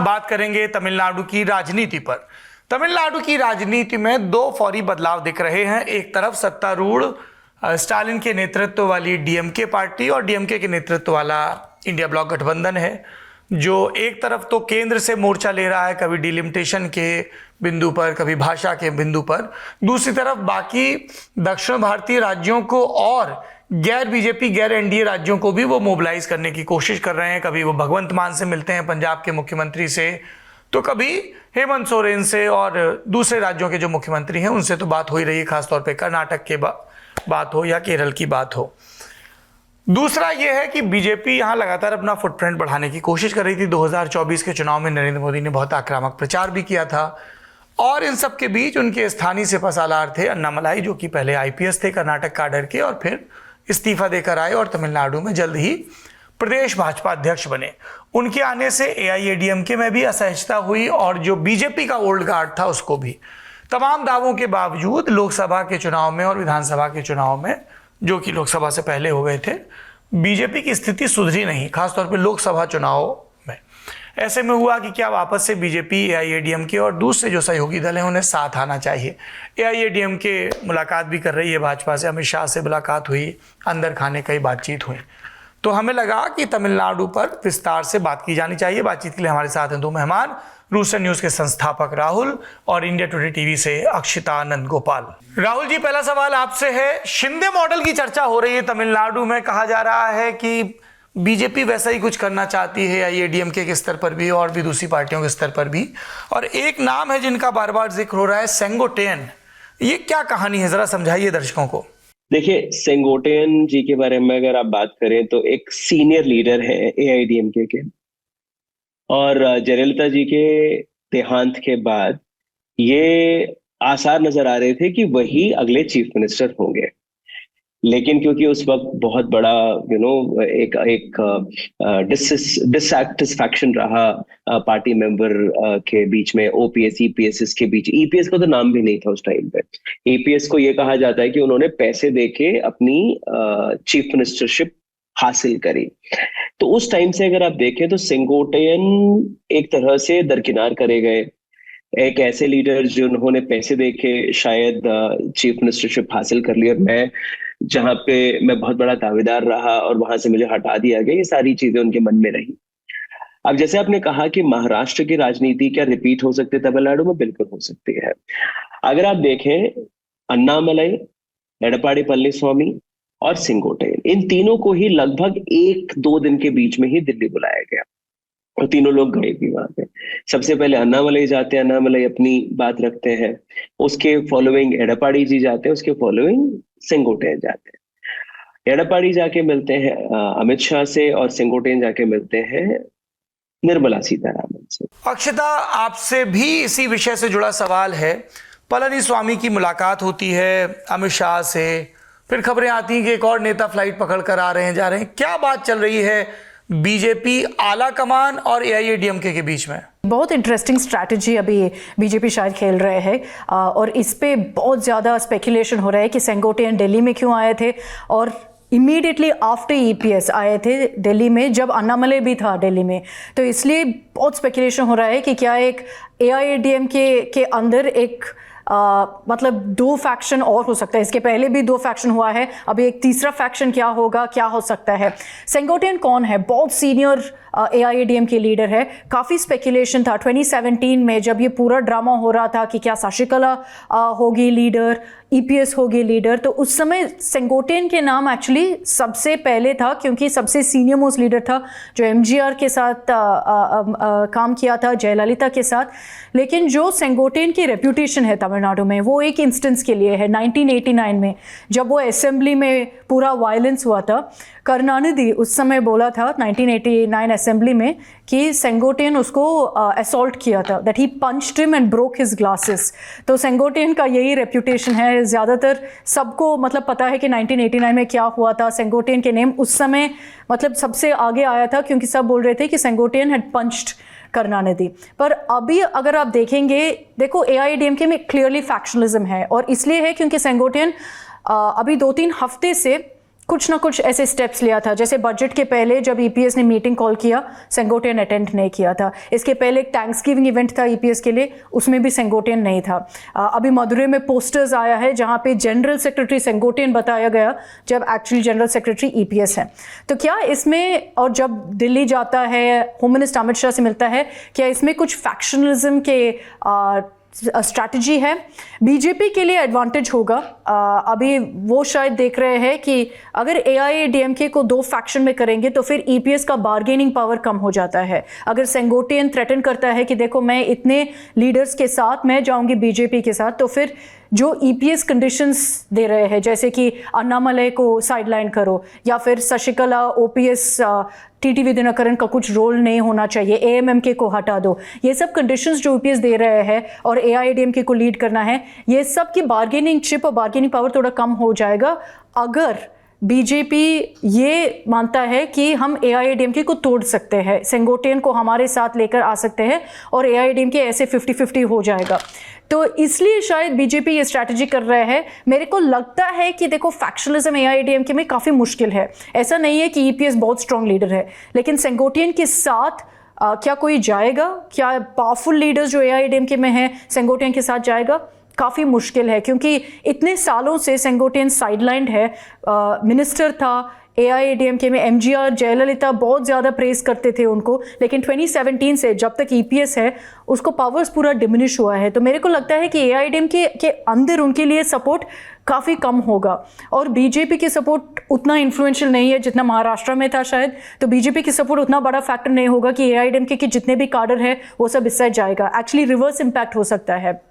बात करेंगे तमिलनाडु की राजनीति पर। तमिलनाडु की राजनीति में दो फौरी बदलाव दिख रहे हैं। एक तरफ सत्तारूढ़ स्टालिन के नेतृत्व वाली डीएमके पार्टी और डीएमके के नेतृत्व वाला इंडिया ब्लॉक गठबंधन है, जो एक तरफ तो केंद्र से मोर्चा ले रहा है, कभी डिलिमिटेशन के बिंदु पर, कभी भाषा के बिंदु पर। दूसरी तरफ बाकी दक्षिण भारतीय राज्यों को और गैर बीजेपी, गैर एनडीए राज्यों को भी वो मोबिलाइज करने की कोशिश कर रहे हैं। कभी वो भगवंत मान से मिलते हैं, पंजाब के मुख्यमंत्री से, तो कभी हेमंत सोरेन से, और दूसरे राज्यों के जो मुख्यमंत्री हैं उनसे तो बात हो ही रही है, खासतौर पे कर्नाटक के बात हो या केरल की बात हो। दूसरा यह है कि बीजेपी यहाँ लगातार अपना फुटप्रिंट बढ़ाने की कोशिश कर रही थी। 2024 के चुनाव में नरेंद्र मोदी ने बहुत आक्रामक प्रचार भी किया था, और इन सब के बीच उनके स्थानीय सिपहसालार थे अन्नामलाई, जो कि पहले आईपीएस थे कर्नाटक काडर के और फिर इस्तीफा देकर आए और तमिलनाडु में जल्द ही प्रदेश भाजपा अध्यक्ष बने। उनके आने से एआईएडीएमके में भी असहजता हुई और जो बीजेपी का ओल्ड गार्ड था उसको भी। तमाम दावों के बावजूद लोकसभा के चुनाव में और विधानसभा के चुनाव में, जो कि लोकसभा से पहले हो गए थे, बीजेपी की स्थिति सुधरी नहीं, खासतौर पर लोकसभा चुनाव में। ऐसे में हुआ कि क्या वापस से बीजेपी, एआईएडीएमके और दूसरे जो सहयोगी दल हैं उन्हें साथ आना चाहिए। एआईएडीएमके मुलाकात भी कर रही है भाजपा से, अमित शाह से मुलाकात हुई, अंदर खाने कई बातचीत हुई। तो हमें लगा कि तमिलनाडु पर विस्तार से बात की जानी चाहिए। बातचीत के लिए हमारे साथ हैं दो मेहमान, रूस्टर न्यूज के संस्थापक राहुल और इंडिया टुडे टीवी से अक्षिता नंदगोपाल। राहुल जी, पहला सवाल आपसे है, शिंदे मॉडल की चर्चा हो रही है तमिलनाडु में। कहा जा रहा है कि बीजेपी वैसा ही कुछ करना चाहती है, एआईएडीएमके के स्तर पर भी और भी दूसरी पार्टियों के स्तर पर भी। और एक नाम है जिनका बार बार जिक्र हो रहा है, सेंगोटेन। ये क्या कहानी है, जरा समझाइए दर्शकों को। देखिए, सेंगोटेन जी के बारे में अगर आप बात करें तो एक सीनियर लीडर है एआईएडीएमके के, और जयललिता जी के देहांत के बाद ये आसार नजर आ रहे थे कि वही अगले चीफ मिनिस्टर होंगे। लेकिन क्योंकि उस वक्त बहुत बड़ा एक डिससैटिस्फैक्शन रहा पार्टी मेंबर के बीच में, ओपीएस ईपीएस के बीच। ईपीएस का तो नाम भी नहीं था उस टाइम पे। ईपीएस को ये कहा जाता है कि उन्होंने पैसे देके अपनी चीफ मिनिस्टरशिप हासिल करी। तो उस टाइम से अगर आप देखें तो सेंगोटेन एक तरह से दरकिनार करे गए। एक ऐसे लीडर जिन्होंने पैसे देके शायद चीफ मिनिस्टरशिप हासिल कर ली, और मैं जहां पे मैं बहुत बड़ा दावेदार रहा और वहां से मुझे हटा दिया गया, ये सारी चीजें उनके मन में रही। अब जैसे आपने कहा कि महाराष्ट्र की राजनीति क्या रिपीट हो सकती है तमिलनाडु में? बिल्कुल हो सकती है। अगर आप देखें, अन्नामलाई, एडपाडी पळनिस्वामी और सेंगोटेन, इन तीनों को ही लगभग 1-2 दिन के बीच में ही दिल्ली बुलाया गया और तीनों लोग गए भी वहां पे। सबसे पहले अन्नामलाई जाते हैं, अन्नामलाई अपनी बात रखते हैं, उसके फॉलोइंग एडपाडी जी जाते हैं, उसके फॉलोइंग सेंगोटेन जाते हैं। एडपाडी जाके मिलते हैं अमित शाह से, और सेंगोटेन जाके मिलते हैं निर्मला सीतारामन से। अक्षता, आपसे भी इसी विषय से जुड़ा सवाल है। पळनिस्वामी की मुलाकात होती है अमित शाह से, फिर खबरें आती हैं कि एक और नेता फ्लाइट पकड़ कर आ रहे हैं, जा रहे हैं। क्या बात चल रही है बीजेपी आला कमान और एआईएडीएमके के बीच में? बहुत इंटरेस्टिंग स्ट्रैटेजी अभी बीजेपी शायद खेल रहे हैं, और इस पे बहुत ज़्यादा स्पेकुलेशन हो रहा है कि सेंगोटेन दिल्ली में क्यों आए थे, और इमीडिएटली आफ्टर ईपीएस आए थे दिल्ली में, जब अन्नामलाई भी था दिल्ली में। तो इसलिए बहुत स्पेकुलेशन हो रहा है कि क्या एक एआईएडीएमके के अंदर एक मतलब 2 फैक्शन और हो सकता है। इसके पहले भी 2 फैक्शन हुआ है, अभी एक तीसरा फैक्शन क्या होगा, क्या हो सकता है। सेंगोटेन कौन है? बहुत सीनियर एआईएडीएम के लीडर है। काफ़ी स्पेकुलेशन था 2017 में, जब ये पूरा ड्रामा हो रहा था कि क्या शशिकला होगी लीडर, ईपीएस होगी लीडर। तो उस समय सेंगोटेन के नाम एक्चुअली सबसे पहले था, क्योंकि सबसे सीनियर मोस्ट लीडर था जो एमजीआर के साथ काम किया था, जयललिता के साथ। लेकिन जो सेंगोटेन की रेप्यूटेशन है तमिलनाडु में, वो एक इंस्टेंस के लिए है। 1989 में जब वो असेंबली में पूरा वायलेंस हुआ था, करुणानिधि उस समय बोला था 1989 असेंबली में कि सेंगोटेन उसको असॉल्ट किया था, that he punched him and broke his glasses. तो सेंगोटेन का यही रेप्यूटेशन है। ज़्यादातर सबको मतलब पता है कि 1989 में क्या हुआ था। सेंगोटेन के नेम उस समय मतलब सबसे आगे आया था, क्योंकि सब बोल रहे थे कि सेंगोटेन हैड पंच्ड करुणानिधि। पर अभी अगर आप देखेंगे, देखो एआईएडीएमके में क्लियरली फैक्शनलिज्म है, और इसलिए है क्योंकि सेंगोटेन अभी 2-3 हफ्ते से कुछ ना कुछ ऐसे स्टेप्स लिया था, जैसे बजट के पहले जब ईपीएस ने मीटिंग कॉल किया, सेंगोटियन अटेंड नहीं किया था। इसके पहले एक थैंक्सगिविंग इवेंट था ईपीएस के लिए, उसमें भी सेंगोटियन नहीं था। अभी मदुरई में पोस्टर्स आया है जहां पे जनरल सेक्रेटरी सेंगोटियन बताया गया, जब एक्चुअली जनरल सेक्रेटरी ईपीएस है। तो क्या इसमें, और जब दिल्ली जाता है होम मिनिस्टर अमित शाह से मिलता है, क्या इसमें कुछ फैक्शनलिज्म के स्ट्रैटेजी है? बीजेपी के लिए एडवांटेज होगा। अभी वो शायद देख रहे हैं कि अगर एआईएडीएमके को दो फैक्शन में करेंगे तो फिर ईपीएस का बार्गेनिंग पावर कम हो जाता है। अगर सेंगोटियन थ्रेटन करता है कि देखो मैं इतने लीडर्स के साथ मैं जाऊंगी बीजेपी के साथ, तो फिर जो ईपीएस कंडीशंस दे रहे हैं, जैसे कि अन्नामलई को साइडलाइन करो, या फिर शशिकला, ओपीएस, टीटीवी दिनकरन का कुछ रोल नहीं होना चाहिए, एएमएमके को हटा दो, ये सब कंडीशंस जो ईपीएस दे रहे हैं और एआईएडीएमके को लीड करना है, ये सब की बार्गेनिंग चिप और बार्गेनिंग पावर थोड़ा कम हो जाएगा अगर बीजेपी ये मानता है कि हम एआईएडीएमके को तोड़ सकते हैं, सेंगोटियन को हमारे साथ लेकर आ सकते हैं और एआईएडीएमके ऐसे 50-50 हो जाएगा। तो इसलिए शायद बीजेपी ये स्ट्रैटेजी कर रहा है। मेरे को लगता है कि देखो फैक्शनलिज्म एआईएडीएमके में काफ़ी मुश्किल है। ऐसा नहीं है कि ईपीएस बहुत स्ट्रॉन्ग लीडर है, लेकिन सेंगोटियन के साथ क्या कोई जाएगा? क्या पावरफुल लीडर्स जो एआईएडीएमके में है सेंगोटियन के साथ जाएगा? काफ़ी मुश्किल है, क्योंकि इतने सालों से सेंगोटियन साइडलाइंड है। मिनिस्टर था एआईएडीएमके में, एमजीआर, जयललिता बहुत ज़्यादा प्रेस करते थे उनको, लेकिन 2017 से जब तक ईपीएस है उसको पावर्स पूरा डिमिनिश हुआ है। तो मेरे को लगता है कि एआईएडीएमके के अंदर उनके लिए सपोर्ट काफ़ी कम होगा, और बीजेपी की सपोर्ट उतना इन्फ्लुएंशियल नहीं है जितना महाराष्ट्र में था शायद। तो बीजेपी की सपोर्ट उतना बड़ा फैक्टर नहीं होगा कि एआईएडीएमके के जितने भी काडर है वो सब इस साइड जाएगा। एक्चुअली रिवर्स इम्पैक्ट हो सकता है।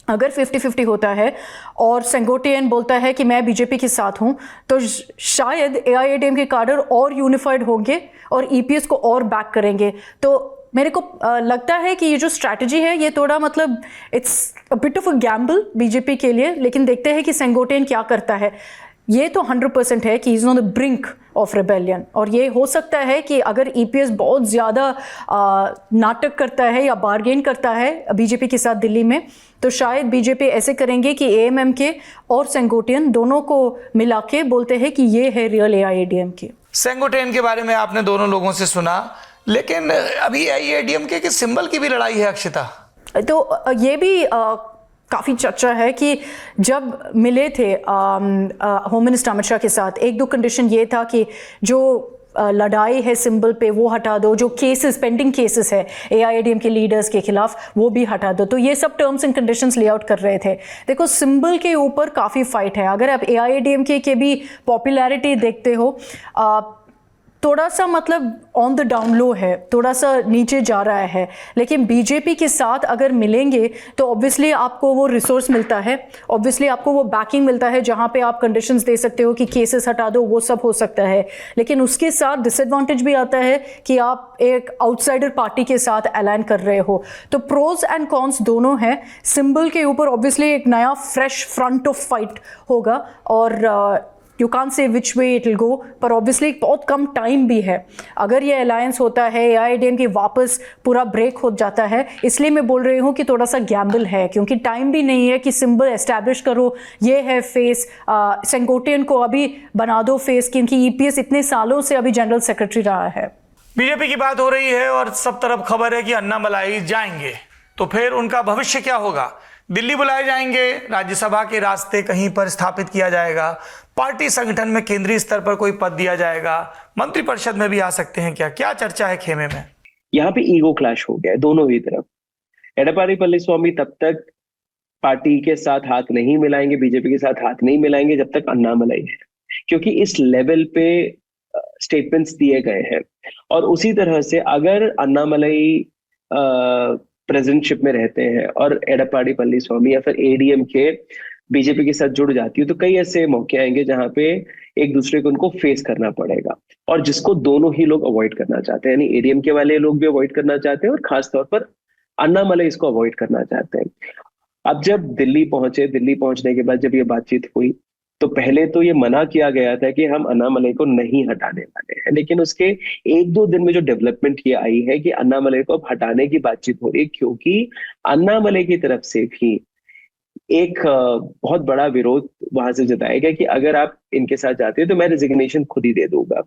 अगर 50-50 होता है और सेंगोटियन बोलता है कि मैं बीजेपी के साथ हूं, तो शायद एआईएडीएम के काडर और यूनिफाइड होंगे और ईपीएस को और बैक करेंगे। तो मेरे को लगता है कि ये जो स्ट्रैटेजी है ये थोड़ा मतलब it's a bit of a gamble BJP के लिए, लेकिन देखते हैं कि सेंगोटियन क्या करता है। ये तो 100% है कि is on the brink of rebellion, और ये हो सकता है कि अगर ईपीएस बहुत ज़्यादा नाटक करता है या बार्गेन करता है बीजेपी के साथ दिल्ली में, तो शायद बीजेपी ऐसे करेंगे कि एएमएमके और सेंगोटियन दोनों को मिला के बोलते हैं कि ये है रियल एआईएडीएमके। सेंगोटियन के बारे में आपने दोनों लोगों से सुना, लेकिन अभी एआईएडीएमके के सिंबल की भी लड़ाई है अक्षिता। तो ये भी काफ़ी चर्चा है कि जब मिले थे होम मिनिस्टर अमित शाह के साथ, एक दो कंडीशन ये था कि जो लड़ाई है सिंबल पे वो हटा दो, जो केसेस पेंडिंग केसेस है एआईएडीएम के लीडर्स के खिलाफ वो भी हटा दो। तो ये सब टर्म्स एंड कंडीशंस ले आउट कर रहे थे। देखो सिंबल के ऊपर काफ़ी फाइट है। अगर आप एआईएडीएम के भी पॉपुलैरिटी देखते हो, थोड़ा सा मतलब ऑन द डाउन लो है, थोड़ा सा नीचे जा रहा है, लेकिन बीजेपी के साथ अगर मिलेंगे तो ऑब्वियसली आपको वो रिसोर्स मिलता है, ऑब्वियसली आपको वो बैकिंग मिलता है जहाँ पे आप कंडीशंस दे सकते हो कि केसेस हटा दो, वो सब हो सकता है। लेकिन उसके साथ डिसएडवांटेज भी आता है कि आप एक आउटसाइडर पार्टी के साथ अलाइन कर रहे हो। तो प्रोज एंड कॉन्स दोनों हैं। सिंबल के ऊपर ऑब्वियसली एक नया फ्रेश फ्रंट ऑफ फाइट होगा और you can't say which way it will go, पर ऑब्वियसली बहुत कम टाइम भी है। अगर ये अलायंस होता है, एआईएडीएम के वापस पूरा ब्रेक हो जाता है, इसलिए मैं बोल रही हूँ कि थोड़ा सा गैम्बल है, क्योंकि टाइम भी नहीं है कि सिंबल एस्टैब्लिश करो, ये है फेस। सेंगोटियन को अभी बना दो फेस, क्योंकि ईपीएस इतने सालों से अभी जनरल सेक्रेटरी रहा है। बीजेपी की बात हो रही है और सब तरफ खबर है कि अन्नामलाई जाएंगे, तो फिर उनका भविष्य क्या होगा? दिल्ली बुलाए जाएंगे, राज्यसभा के रास्ते कहीं पर स्थापित किया जाएगा, पार्टी संगठन में केंद्रीय स्तर पर कोई पद दिया जाएगा, मंत्रिपरिषद में भी आ सकते हैं, क्या क्या चर्चा है खेमे में? यहाँ पे ईगो क्लैश हो गया है दोनों ही तरफ। एडप्पाडी पल्लीस्वामी तब तक पार्टी के साथ हाथ नहीं मिलाएंगे, बीजेपी के साथ हाथ नहीं मिलाएंगे जब तक अन्नामलाई है, क्योंकि इस लेवल पे स्टेटमेंट्स दिए गए हैं। और उसी तरह से अगर अन्नामलाई प्रेसिडेंटशिप में रहते हैं और एडप्पाडी पल्लीस्वामी या फिर एडीएम के बीजेपी के साथ जुड़ जाती है, तो कई ऐसे मौके आएंगे जहां पे एक दूसरे को उनको फेस करना पड़ेगा, और जिसको दोनों ही लोग अवॉइड करना चाहते हैं। यानी एडीएम के वाले लोग भी अवॉइड करना चाहते हैं और खासतौर पर अन्नामलाई इसको अवॉइड करना चाहते हैं। अब जब दिल्ली पहुंचे, दिल्ली पहुंचने के बाद जब ये बातचीत हुई, तो पहले तो ये मना किया गया था कि हम अन्नामलाई को नहीं हटाने वाले हैं, लेकिन उसके एक दो दिन में जो डेवलपमेंट ये आई है कि अन्नामलाई को अब हटाने की बातचीत हो रही है, क्योंकि अन्नामलाई की तरफ से भी एक बहुत बड़ा विरोध वहां से जताया गया कि अगर आप इनके साथ जाते हो तो मैं रिजिग्नेशन खुद ही दे दूंगा।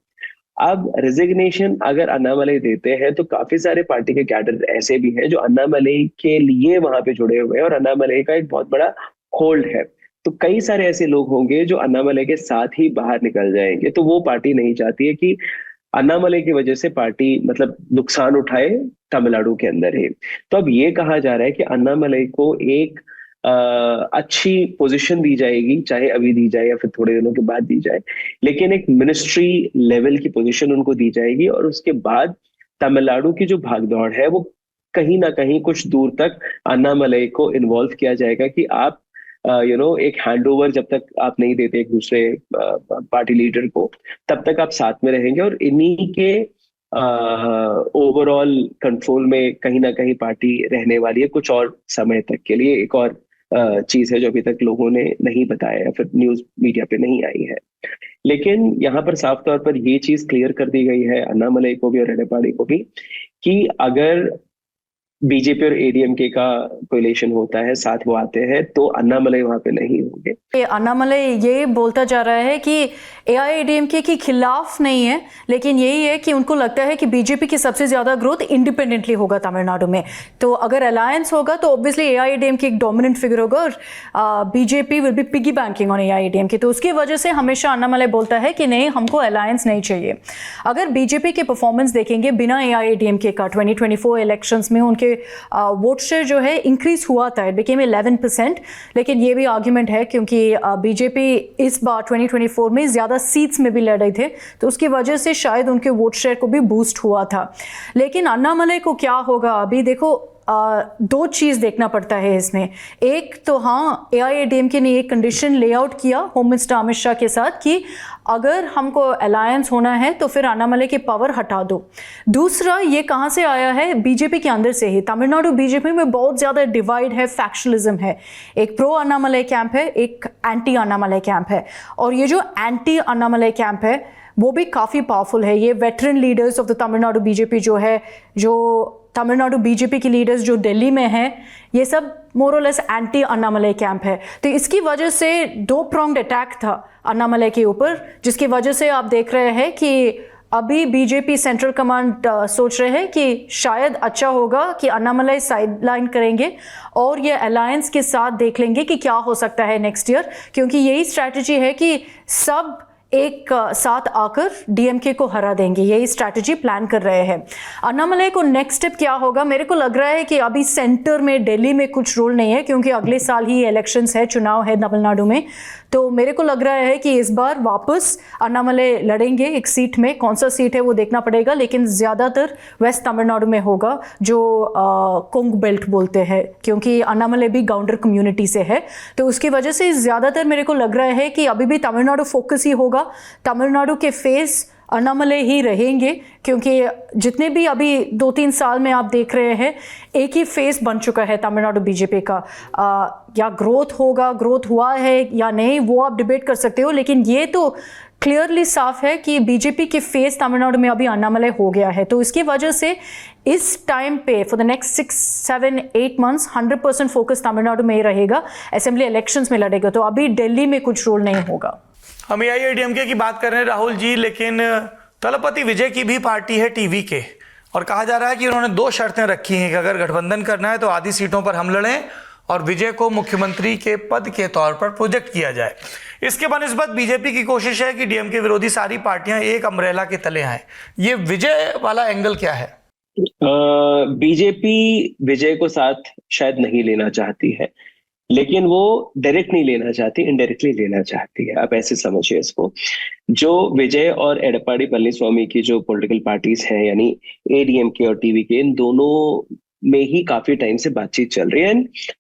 अब रिजिग्नेशन अगर अन्नामलई देते हैं तो काफी सारे पार्टी के कैडर ऐसे भी हैं जो अन्नामलई के लिए वहां पे जुड़े हुए हैं और अन्नामलई का एक बहुत बड़ा होल्ड है। तो कई सारे ऐसे लोग होंगे जो अन्नामलई के साथ ही बाहर निकल जाएंगे। तो वो पार्टी नहीं चाहती है कि अन्नामलई की वजह से पार्टी मतलब नुकसान उठाए तमिलनाडु के अंदर ही। तो अब ये कहा जा रहा है कि अन्नामलई को एक अच्छी पोजीशन दी जाएगी, चाहे अभी दी जाए या फिर थोड़े दिनों के बाद दी जाए, लेकिन एक मिनिस्ट्री लेवल की पोजीशन उनको दी जाएगी। और उसके बाद तमिलनाडु की जो भागदौड़ है वो कहीं ना कहीं कुछ दूर तक अन्नामलई को इन्वॉल्व किया जाएगा कि आप एक हैंडओवर जब तक आप नहीं देते एक दूसरे पार्टी लीडर को, तब तक आप साथ में रहेंगे और इन्हीं के ओवरऑल कंट्रोल में कहीं ना कहीं पार्टी रहने वाली है कुछ और समय तक के लिए। एक और चीज है जो अभी तक लोगों ने नहीं बताया या फिर न्यूज मीडिया पे नहीं आई है, लेकिन यहाँ पर साफ तौर पर ये चीज क्लियर कर दी गई है अन्नामलई को भी और एडपाडी को भी कि अगर बीजेपी और एडीएमके का कोलिशन होता है, साथ वो आते हैं, तो अन्नामलई वहां पे नहीं होंगे। अन्नामलई ये बोलता जा रहा है कि एआईएडीएमके के खिलाफ नहीं है, लेकिन यही है कि उनको लगता है कि बीजेपी की सबसे ज्यादा ग्रोथ इंडिपेंडेंटली होगा तमिलनाडु में। तो अगर अलायंस होगा तो ऑब्वियसली एआईएडीएमके एक डोमिनेंट फिगर होगा और BJP will be piggy banking on AIADMK. तो उसकी वजह से हमेशा अन्नामलई बोलता है कि नहीं, हमको अलायंस नहीं चाहिए। अगर बीजेपी के परफॉर्मेंस देखेंगे बिना एआईएडीएमके का 2024 इलेक्शंस में उनके वोट शेयर जो है इंक्रीज हुआ था, इट बिकेम 11%। लेकिन ये भी आर्ग्यूमेंट है क्योंकि बीजेपी इस बार 2024 में ज्यादा सीट्स में भी लड़ रहे थे, तो उसकी वजह से शायद उनके वोट शेयर को भी बूस्ट हुआ था। लेकिन अन्नामलई को क्या होगा अभी देखो, दो चीज देखना पड़ता है इसमें। एक तो हाँ, एआईएडीएमके ने एक कंडीशन लेआउट किया होम मिनिस्टर अमित शाह के साथ कि अगर हमको अलायंस होना है तो फिर अन्नामलई की पावर हटा दो। दूसरा, ये कहाँ से आया है? बीजेपी के अंदर से ही। तमिलनाडु बीजेपी में बहुत ज़्यादा डिवाइड है, फैक्शनलिज्म है। एक प्रो अन्नामलई कैंप है, एक एंटी अन्नामलई कैंप है। और ये जो एंटी अन्नामलई कैंप है वो भी काफ़ी पावरफुल है। ये veteran leaders of the Tamil Nadu BJP जो है, जो तमिलनाडु बीजेपी के लीडर्स जो दिल्ली में हैं, ये सब मोरलेस एंटी अन्नामलई कैंप है। तो इसकी वजह से दो प्रोंग्ड अटैक था अन्नामलई के ऊपर, जिसकी वजह से आप देख रहे हैं कि अभी बीजेपी सेंट्रल कमांड सोच रहे हैं कि शायद अच्छा होगा कि अन्नामलई साइडलाइन करेंगे और ये अलायंस के साथ देख लेंगे कि क्या हो सकता है नेक्स्ट ईयर, क्योंकि यही स्ट्रैटेजी है कि सब एक साथ आकर डीएमके को हरा देंगे। यही स्ट्रैटेजी प्लान कर रहे हैं। अन्नामलई को नेक्स्ट स्टेप क्या होगा? मेरे को लग रहा है कि अभी सेंटर में दिल्ली में कुछ रोल नहीं है, क्योंकि अगले साल ही इलेक्शंस है, चुनाव है तमिलनाडु में। तो मेरे को लग रहा है कि इस बार वापस अन्नामलई लड़ेंगे एक सीट में। कौन सा सीट है वो देखना पड़ेगा, लेकिन ज़्यादातर वेस्ट तमिलनाडु में होगा, जो कोंग बेल्ट बोलते हैं, क्योंकि अन्नामलई भी गाउंडर कम्युनिटी से है। तो उसकी वजह से ज़्यादातर मेरे को लग रहा है कि अभी भी तमिलनाडु फोकस ही होगा। तमिलनाडु के फेस अन्नामलई ही रहेंगे, क्योंकि जितने भी अभी 2-3 साल में आप देख रहे हैं, एक ही फेस बन चुका है तमिलनाडु बीजेपी का। या ग्रोथ होगा, ग्रोथ हुआ है या नहीं वो आप डिबेट कर सकते हो, लेकिन ये तो क्लियरली साफ है कि बीजेपी के फेस तमिलनाडु में अभी अन्नामलई हो गया है। तो इसकी वजह से इस टाइम पे for the next 6, 7, 8 months 100% focus Tamil Nadu में ही रहेगा। असेंबली इलेक्शंस में लड़ेगा, तो अभी दिल्ली में कुछ रोल नहीं होगा। हम एआईएडीएमके की बात कर रहे हैं राहुल जी, लेकिन तलपति विजय की भी पार्टी है टीवीके, और कहा जा रहा है कि उन्होंने 2 शर्तें रखी हैं कि अगर गठबंधन करना है तो आधी सीटों पर हम लड़ें और विजय को मुख्यमंत्री के पद के तौर पर प्रोजेक्ट किया जाए। इसके बनिस्बत बीजेपी की कोशिश है कि डीएमके विरोधी सारी पार्टियां एक अम्ब्रेला के तले आए। ये विजय वाला एंगल क्या है? बीजेपी विजय को साथ शायद नहीं लेना चाहती है, लेकिन वो डायरेक्ट नहीं लेना चाहती, इनडायरेक्टली लेना चाहती है। आप ऐसे समझिए इसको। जो विजय और एडपाडी पळनिस्वामी की जो पॉलिटिकल पार्टीज हैं, यानी एडीएमके और टीवीके, इन दोनों में ही काफी टाइम से बातचीत चल रही है।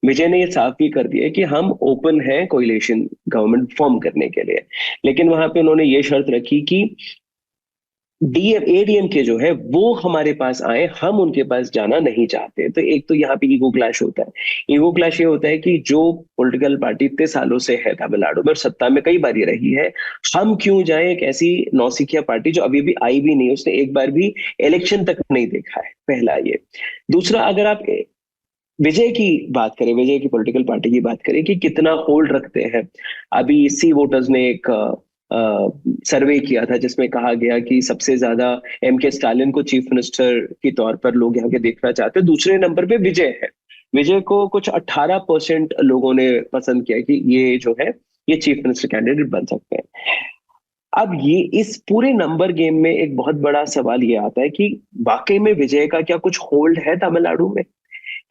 विजय ने ये साफ भी कर दिया कि हम ओपन हैं कोलिशन गवर्नमेंट फॉर्म करने के लिए, लेकिन वहां पे उन्होंने ये शर्त रखी कि एडीएमके जो है वो हमारे पास आए, हम उनके पास जाना नहीं चाहते। तो एक तो यहाँ पे ईगो क्लैश होता है। ईगो क्लैश ये होता है कि जो पॉलिटिकल पार्टी इतने सालों से है तमिलनाडु में और सत्ता में कई बार रही है, हम क्यों जाए एक ऐसी नौसिखिया पार्टी जो अभी भी आई भी नहीं, उसने एक बार भी इलेक्शन तक नहीं देखा है। पहला ये। दूसरा, अगर आप विजय की बात करें, विजय की पॉलिटिकल पार्टी की बात करें कि कितना होल्ड रखते हैं। अभी सी वोटर्स ने एक सर्वे किया था जिसमें कहा गया कि सबसे ज्यादा के स्टालिन को चीफ मिनिस्टर के तौर पर लोग यहाँ के देखना चाहते हैं। दूसरे नंबर पे विजय है। विजय को कुछ 18% लोगों ने पसंद किया कि ये जो है ये चीफ मिनिस्टर कैंडिडेट बन सकते हैं। अब ये इस पूरे नंबर गेम में एक बहुत बड़ा सवाल ये आता है कि वाकई में विजय का क्या कुछ होल्ड है तमिलनाडु में?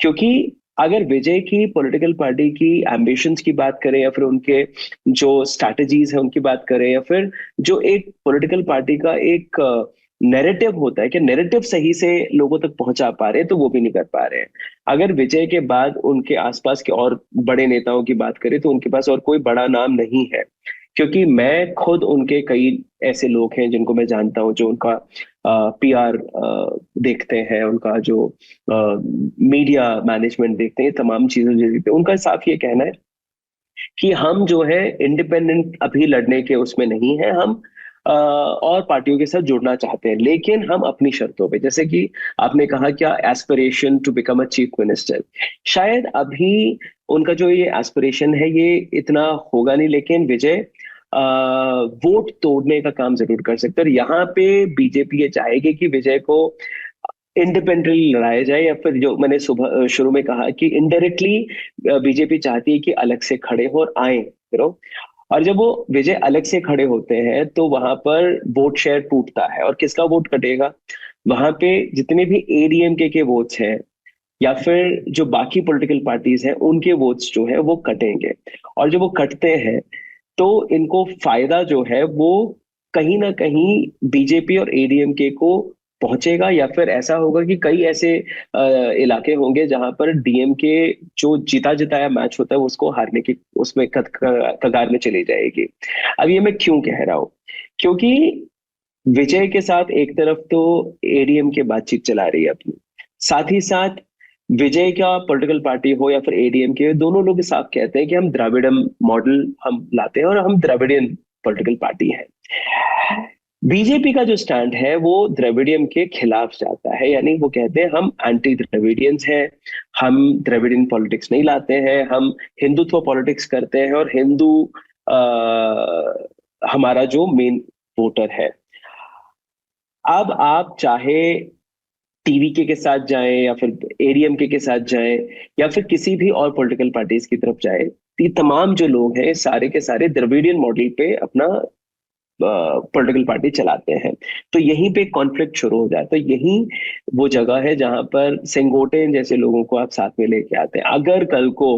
क्योंकि अगर विजय की पॉलिटिकल पार्टी की एम्बिशंस की बात करें या फिर उनके जो स्ट्रैटेजीज है उनकी बात करें या फिर जो एक पॉलिटिकल पार्टी का एक नैरेटिव होता है कि नैरेटिव सही से लोगों तक पहुंचा पा रहे हैं, तो वो भी नहीं कर पा रहे हैं। अगर विजय के बाद उनके आसपास के और बड़े नेताओं की बात करें तो उनके पास और कोई बड़ा नाम नहीं है। क्योंकि मैं खुद उनके कई ऐसे लोग हैं जिनको मैं जानता हूं जो उनका पीआर देखते हैं, उनका जो मीडिया मैनेजमेंट देखते हैं, तमाम चीजें जो देखते हैं, उनका साफ ये कहना है कि हम जो है इंडिपेंडेंट अभी लड़ने के उसमें नहीं है, हम और पार्टियों के साथ जुड़ना चाहते हैं, लेकिन हम अपनी शर्तों पे। जैसे कि आपने कहा क्या aspiration to become a chief minister, शायद अभी उनका जो ये एस्पिरेशन है ये इतना होगा नहीं, लेकिन विजय वोट तोड़ने का काम जरूर कर सकते हैं। और यहाँ पे बीजेपी ये चाहेगी कि विजय को इंडिपेंडेंटली लड़ाया जाए, या फिर जो मैंने सुबह शुरू में कहा कि इनडायरेक्टली बीजेपी चाहती है कि अलग से खड़े हो और आए, और जब वो विजय अलग से खड़े होते हैं तो वहां पर वोट शेयर टूटता है। और किसका वोट कटेगा? वहां पे जितने भी एडीएमके के वोट्स हैं या फिर जो बाकी पॉलिटिकल पार्टीज हैं उनके वोट्स जो है वो कटेंगे। और जब वो कटते हैं तो इनको फायदा जो है वो कहीं ना कहीं बीजेपी और एडीएमके को पहुंचेगा, या फिर ऐसा होगा कि कई ऐसे इलाके होंगे जहां पर डीएमके जो जीता जिताया मैच होता है उसको हारने की उसमें कगार में चली जाएगी। अब ये मैं क्यों कह रहा हूं? क्योंकि विजय के साथ एक तरफ तो एडीएमके बातचीत चला रही है अपनी, साथ ही साथ विजय का पॉलिटिकल पार्टी हो या फिर एडीएमके, दोनों लोग साफ कहते हैं कि हम द्रविड़म मॉडल हम लाते हैं और हम द्रविडियन पॉलिटिकल पार्टी है। बीजेपी का जो स्टैंड है वो द्रविडियम के खिलाफ जाता है, यानी वो कहते हैं हम एंटी द्रविडियंस हैं, हम द्रविडियन पॉलिटिक्स नहीं लाते हैं, हम हिंदुत्व पॉलिटिक्स करते हैं और हिंदू हमारा जो मेन वोटर है। अब आप चाहे टीवीके के साथ जाएं या फिर एडीएमके के साथ जाएं या फिर किसी भी और पॉलिटिकल पार्टीज की तरफ जाएं, ये तमाम जो लोग हैं सारे के सारे द्रविडियन मॉडल पे अपना पॉलिटिकल पार्टी चलाते हैं। तो यहीं पे कॉन्फ्लिक्ट शुरू हो जाता है। यही वो जगह है जहां पर सेंगोटेन जैसे लोगों को आप साथ में लेके आते हैं। अगर कल को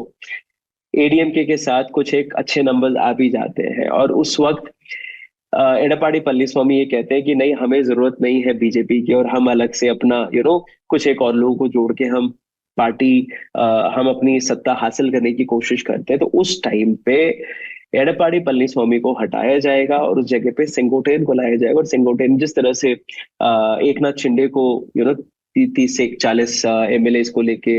एडीएमके के साथ कुछ एक अच्छे नंबर आ भी जाते हैं और उस वक्त एडपाडी पल्लीस्वामी ये कहते हैं कि नहीं, हमें जरूरत नहीं है बीजेपी की और हम अलग से अपना कुछ एक और लोगों को जोड़ के हम पार्टी हम अपनी सत्ता हासिल करने की कोशिश करते हैं, तो उस टाइम पे एडपाडी पल्लीस्वामी को हटाया जाएगा और उस जगह पे सेंगोटेन को लाया जाएगा। और सेंगोटेन जिस तरह से एकनाथ शिंदे को 30 से 40 एमएलए को लेके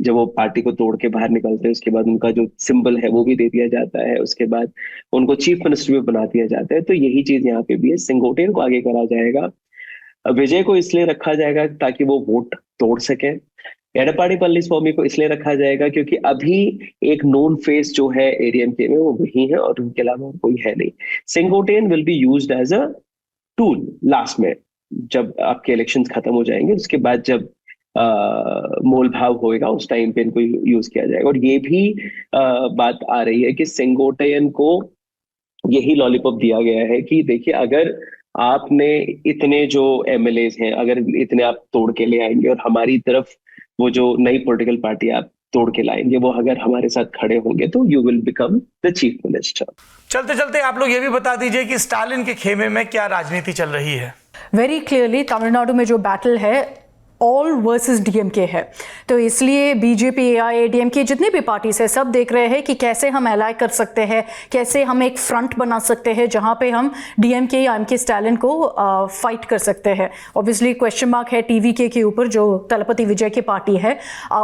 जब वो पार्टी को तोड़ के बाहर निकलते हैं, उसके बाद उनका जो सिंबल है वो भी दे दिया जाता है, उसके बाद उनको चीफ मिनिस्टर भी बना दिया जाता है। तो यही चीज यहाँ पे भी है, सेंगोटेन को आगे करा जाएगा, विजय को इसलिए रखा जाएगा ताकि वो वोट तोड़ सके, एडपाडी पल्लीस्वामी को इसलिए रखा जाएगा क्योंकि अभी एक नोन फेस जो है एडीएमके में वो वही है और उनके अलावा कोई है नहीं। सेंगोटेन will be used as a tool last में, जब आपके इलेक्शंस खत्म हो जाएंगे उसके बाद जब मोल भाव होएगा उस टाइम पे इनको यूज किया जाएगा। और ये भी बात आ रही है कि सेंगोटेन को यही लॉलीपॉप दिया गया है कि देखिए, अगर आपने इतने जो एमएलए हैं अगर इतने आप तोड़ के ले आएंगे और हमारी तरफ वो जो नई पॉलिटिकल पार्टी आप तोड़ के लाएंगे वो अगर हमारे साथ खड़े होंगे तो you will become the chief minister. चलते चलते आप लोग ये भी बता दीजिए कि स्टालिन के खेमे में क्या राजनीति चल रही है। वेरी क्लियरली तमिलनाडु में जो बैटल है ऑल वर्सेस डीएमके है, तो इसलिए बीजेपी या एडीएमके जितनी भी पार्टीज है सब देख रहे हैं कि कैसे हम एलाई कर सकते हैं, कैसे हम एक फ्रंट बना सकते हैं जहां पे हम डीएमके या एमके स्टालिन को फाइट कर सकते हैं। ऑब्वियसली क्वेश्चन मार्क है टीवीके के ऊपर, जो तलपति विजय की पार्टी है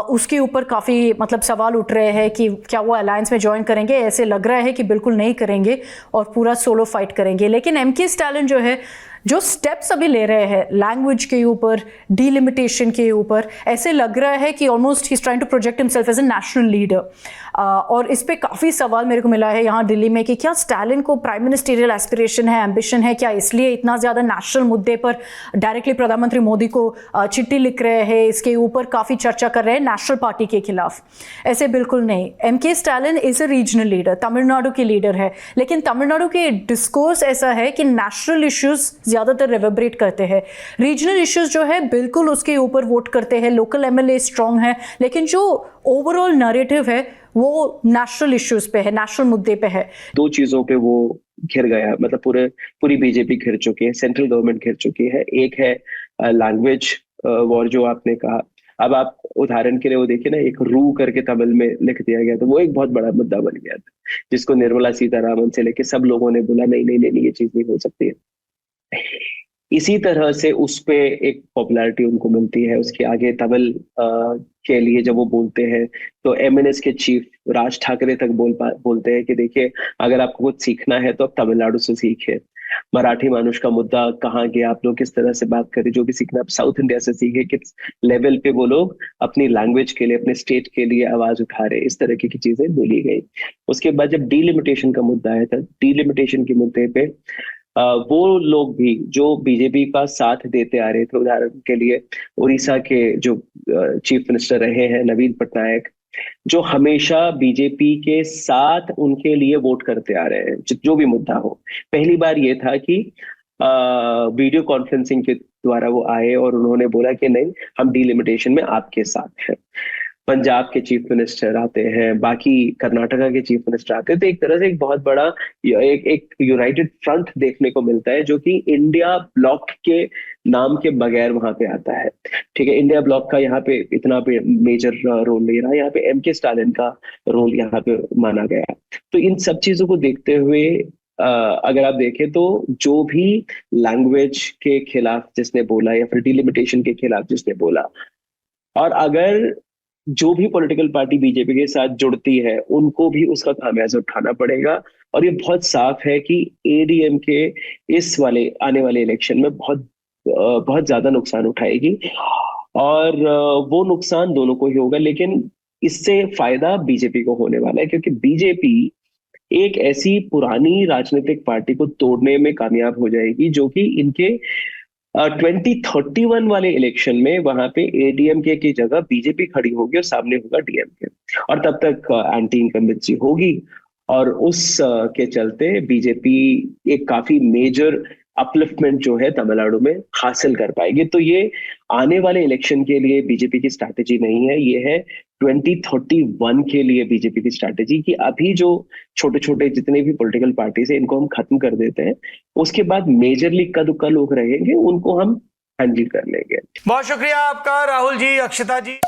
उसके ऊपर काफ़ी सवाल उठ रहे हैं कि क्या वो अलायंस में ज्वाइन करेंगे। ऐसे लग रहा है कि बिल्कुल नहीं करेंगे और पूरा सोलो फाइट करेंगे। लेकिन एमके स्टालिन जो है जो स्टेप्स अभी ले रहे हैं लैंग्वेज के ऊपर, डिलिमिटेशन के ऊपर, ऐसे लग रहा है कि almost he is trying to project himself as a national leader. और इस पे काफ़ी सवाल मेरे को मिला है यहाँ दिल्ली में कि क्या स्टालिन को प्राइम मिनिस्टरियल एस्पिरेशन है, एम्बिशन है, क्या इसलिए इतना ज़्यादा नेशनल मुद्दे पर डायरेक्टली प्रधानमंत्री मोदी को चिट्ठी लिख रहे हैं, इसके ऊपर काफ़ी चर्चा कर रहे हैं नेशनल पार्टी के खिलाफ। ऐसे बिल्कुल नहीं। MK. Stalin is a regional leader, Tamil Nadu के लीडर है, लेकिन तमिलनाडु के डिस्कोर्स ऐसा है कि नेशनल इश्यूज ज़्यादातर रिवर्बरेट करते हैं, रीजनल इश्यूज जो है बिल्कुल उसके ऊपर वोट करते हैं, लोकल एमएलए स्ट्रांग है, लेकिन जो ओवरऑल नैरेटिव है वो नेशनल इश्यूज पे है, नेशनल मुद्दे पे है। दो चीजों पे वो घिर गया, मतलब पूरी बीजेपी घिर चुकी है, सेंट्रल गवर्नमेंट घिर चुकी है। एक है लैंग्वेज वॉर जो आपने कहा। अब आप उदाहरण के लिए वो देखिए ना, एक रू करके तमिल में लिख दिया गया, तो वो एक बहुत बड़ा मुद्दा बन गया था, जिसको निर्मला सीतारामन से लेके सब लोगों ने बोला नहीं नहीं नहीं, ये चीज नहीं हो सकती है। इसी तरह से उस पे एक पॉपुलैरिटी उनको मिलती है। उसके आगे तमिल के लिए जब वो बोलते हैं तो एमएनएस के चीफ राज ठाकरे तक बोलते हैं कि देखिए, अगर आपको कुछ सीखना है तो आप तमिलनाडु से सीखिए। मराठी मानुष का मुद्दा कहाँ गया, आप लोग किस तरह से बात करें, जो भी सीखना आप साउथ इंडिया से सीखे, किस लेवल पे वो लोग अपनी लैंग्वेज के लिए, अपने स्टेट के लिए आवाज उठा रहे, इस तरह की चीजें बोली गई। उसके बाद जब डीलिमिटेशन का मुद्दा आया था, डीलिमिटेशन के मुद्दे पे वो लोग भी जो बीजेपी का साथ देते आ रहे थे, उदाहरण के लिए उड़ीसा के जो चीफ मिनिस्टर रहे हैं नवीन पटनायक, जो हमेशा बीजेपी के साथ उनके लिए वोट करते आ रहे हैं, जो भी मुद्दा हो। पहली बार ये था कि वीडियो कॉन्फ्रेंसिंग के द्वारा वो आए और उन्होंने बोला कि नहीं, हम डीलिमिटेशन में आपके साथ हैं। पंजाब के चीफ मिनिस्टर आते हैं, बाकी कर्नाटका के चीफ मिनिस्टर आते हैं, तो एक तरह से एक बहुत बड़ा एक यूनाइटेड फ्रंट देखने को मिलता है, जो कि इंडिया ब्लॉक के नाम के बगैर वहां पे आता है। ठीक है, इंडिया ब्लॉक का यहाँ पे इतना मेजर रोल नहीं रहा, यहाँ पे एम.के. स्टालिन का रोल यहाँ पे माना गया। तो इन सब चीजों को देखते हुए अगर आप देखें तो जो भी लैंग्वेज के खिलाफ जिसने बोला या फिर डिलिमिटेशन के खिलाफ जिसने बोला, और अगर जो भी पॉलिटिकल पार्टी बीजेपी के साथ जुड़ती है उनको भी उसका खामियाजा उठाना पड़ेगा। और ये बहुत साफ है कि एडीएमके इस वाले आने वाले इलेक्शन में बहुत ज्यादा नुकसान उठाएगी, और वो नुकसान दोनों को ही होगा, लेकिन इससे फायदा बीजेपी को होने वाला है, क्योंकि बीजेपी एक ऐसी पुरानी राजनीतिक पार्टी को तोड़ने में कामयाब हो जाएगी, जो कि इनके 2031 वाले इलेक्शन में वहां पे एडीएमके की जगह बीजेपी खड़ी होगी और सामने होगा डीएमके, और तब तक एंटी इनकम्बेंसी होगी, और उस के चलते बीजेपी एक काफी मेजर अपलिफ्टमेंट जो है तमिलनाडु में हासिल कर पाएगी। तो ये आने वाले इलेक्शन के लिए बीजेपी की स्ट्रैटेजी नहीं है, ये है 2031 के लिए बीजेपी की स्ट्रैटेजी, कि अभी जो छोटे छोटे जितने भी पॉलिटिकल पार्टीज है इनको हम खत्म कर देते हैं, उसके बाद मेजरली इक्का दुक्का लोग रहेंगे, उनको हम हैंडल कर लेंगे। बहुत शुक्रिया आपका राहुल जी, अक्षता जी।